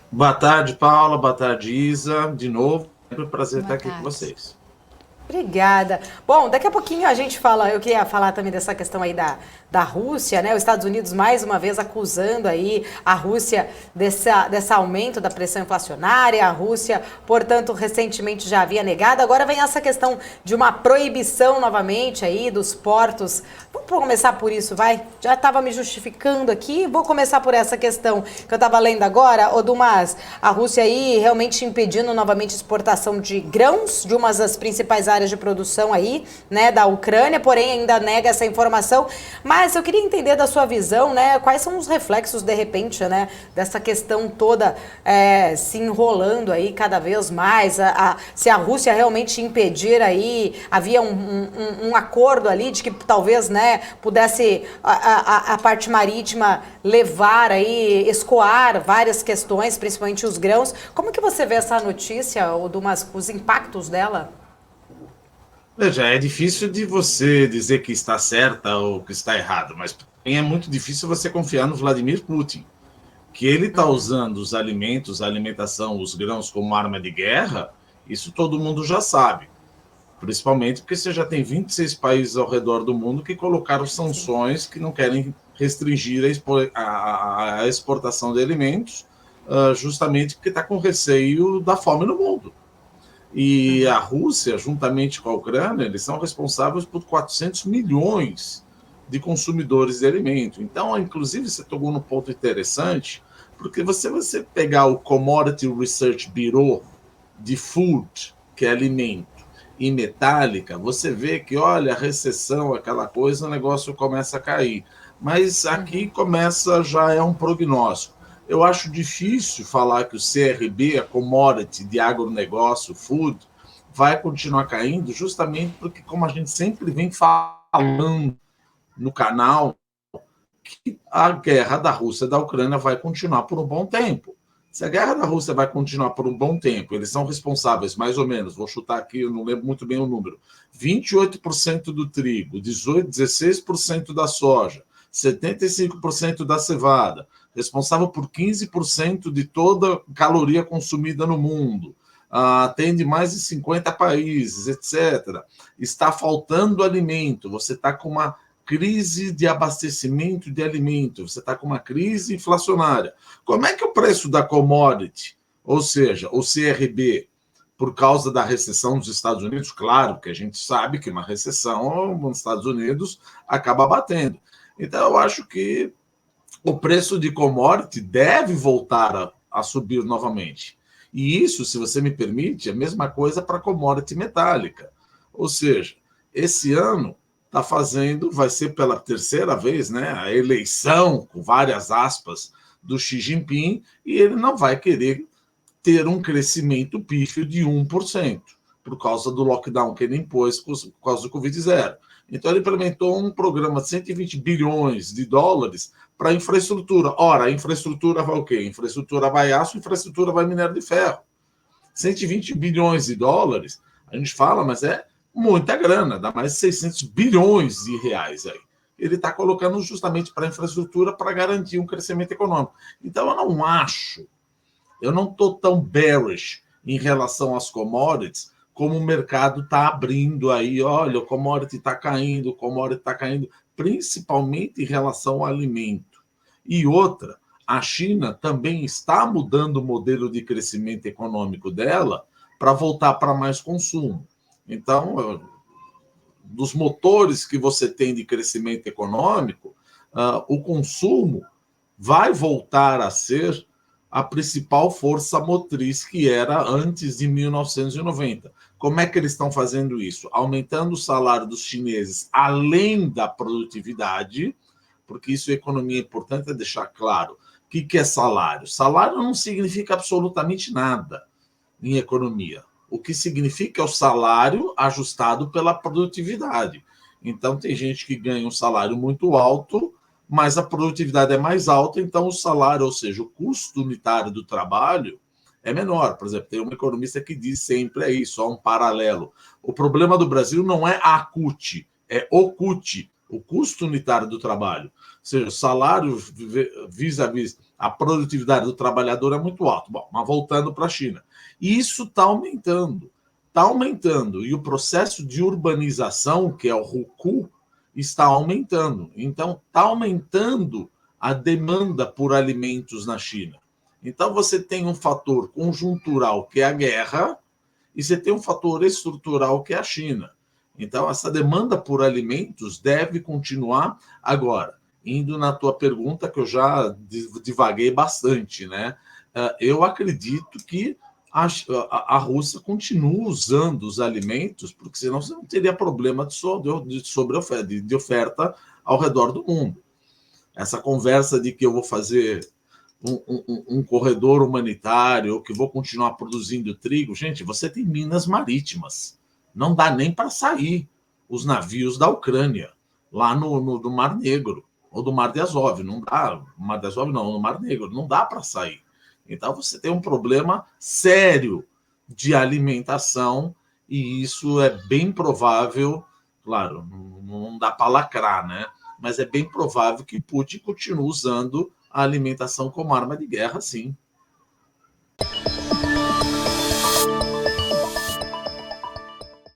Boa tarde, Paula. Boa tarde, Isa. De novo, é um prazer Boa estar aqui com tarde. vocês. Obrigada. Bom, daqui a pouquinho a gente fala, eu queria falar também dessa questão aí da Rússia, né? Os Estados Unidos mais uma vez acusando aí a Rússia desse aumento da pressão inflacionária. A Rússia, portanto, recentemente já havia negado. Agora vem essa questão de uma proibição novamente aí dos portos. Vamos começar por isso, vai? Já estava me justificando aqui, vou começar por essa questão que eu estava lendo agora, ô Dumas, a Rússia aí realmente impedindo novamente exportação de grãos de uma das principais áreas de produção aí, né, da Ucrânia, porém ainda nega essa informação. Mas eu queria entender da sua visão, né, quais são os reflexos de repente, né, dessa questão toda se enrolando aí cada vez mais, se a Rússia realmente impedir aí, havia um acordo ali de que talvez, né, pudesse a parte marítima levar aí, escoar várias questões, principalmente os grãos. Como que você vê essa notícia, ou os impactos dela? Veja, é difícil de você dizer que está certa ou que está errado, mas também é muito difícil você confiar no Vladimir Putin, que ele está usando os alimentos, a alimentação, os grãos como arma de guerra. Isso todo mundo já sabe, principalmente porque você já tem 26 países ao redor do mundo que colocaram Sim. sanções que não querem restringir a exportação de alimentos, justamente porque está com receio da fome no mundo. E a Rússia, juntamente com a Ucrânia, eles são responsáveis por 400 milhões de consumidores de alimento. Então, inclusive, você tocou num ponto interessante, porque você pegar o Commodity Research Bureau de Food, que é alimento, e metálica, você vê que, olha, a recessão, aquela coisa, o negócio começa a cair. Mas aqui começa, já é um prognóstico. Eu acho difícil falar que o CRB, a commodity de agronegócio, food, vai continuar caindo, justamente porque, como a gente sempre vem falando no canal, que a guerra da Rússia e da Ucrânia vai continuar por um bom tempo. Se a guerra da Rússia vai continuar por um bom tempo, eles são responsáveis, mais ou menos, vou chutar aqui, eu não lembro muito bem o número, 28% do trigo, 16% da soja, 75% da cevada, responsável por 15% de toda a caloria consumida no mundo, atende mais de 50 países, etc. Está faltando alimento, você está com uma crise de abastecimento de alimentos, você está com uma crise inflacionária. Como é que o preço da commodity, ou seja, o CRB, por causa da recessão dos Estados Unidos, claro que a gente sabe que uma recessão nos Estados Unidos acaba batendo. Então, eu acho que o preço de commodity deve voltar a subir novamente. E isso, se você me permite, é a mesma coisa para a commodity metálica. Ou seja, esse ano está fazendo, vai ser pela terceira vez, né, a eleição, com várias aspas, do Xi Jinping, e ele não vai querer ter um crescimento pífio de 1%, por causa do lockdown que ele impôs por causa do Covid-0. Então, ele implementou um programa de 120 bilhões de dólares para infraestrutura. Ora, a infraestrutura vai o quê? A infraestrutura vai aço, a infraestrutura vai minério de ferro. 120 bilhões de dólares, a gente fala, mas é muita grana, dá mais de 600 bilhões de reais aí. Ele está colocando justamente para a infraestrutura para garantir um crescimento econômico. Então, eu não estou tão bearish em relação às commodities como o mercado está abrindo aí. Olha, o commodity está caindo, o commodity está caindo, principalmente em relação ao alimento. E outra, a China também está mudando o modelo de crescimento econômico dela para voltar para mais consumo. Então, dos motores que você tem de crescimento econômico, o consumo vai voltar a ser a principal força motriz que era antes de 1990. Como é que eles estão fazendo isso? Aumentando o salário dos chineses além da produtividade, porque isso é economia, é importante deixar claro. O que é salário? Salário não significa absolutamente nada em economia. O que significa é o salário ajustado pela produtividade. Então, tem gente que ganha um salário muito alto, mas a produtividade é mais alta, então o salário, ou seja, o custo unitário do trabalho é menor. Por exemplo, tem um economista que diz sempre é isso, há um paralelo. O problema do Brasil não é a CUT, é o CUT. o custo unitário do trabalho, ou seja, o salário vis-à-vis a produtividade do trabalhador é muito alto. Bom, mas voltando para a China, isso está aumentando. Está aumentando. E o processo de urbanização, que é o RUCU, está aumentando. Então, está aumentando a demanda por alimentos na China. Então, você tem um fator conjuntural, que é a guerra, e você tem um fator estrutural, que é a China. Então, essa demanda por alimentos deve continuar. Agora, indo na tua pergunta, que eu já divaguei bastante, né? Eu acredito que a Rússia continua usando os alimentos, porque senão você não teria problema de oferta ao redor do mundo. Essa conversa de que eu vou fazer um corredor humanitário, ou que vou continuar produzindo trigo, gente, você tem minas marítimas. Não dá nem para sair os navios da Ucrânia, lá no Mar Negro, ou do Mar de Azov. Não dá, no Mar de Azov não, no Mar Negro, não dá para sair. Então você tem um problema sério de alimentação, e isso é bem provável, claro, não dá para lacrar, né? Mas é bem provável que Putin continue usando a alimentação como arma de guerra, sim.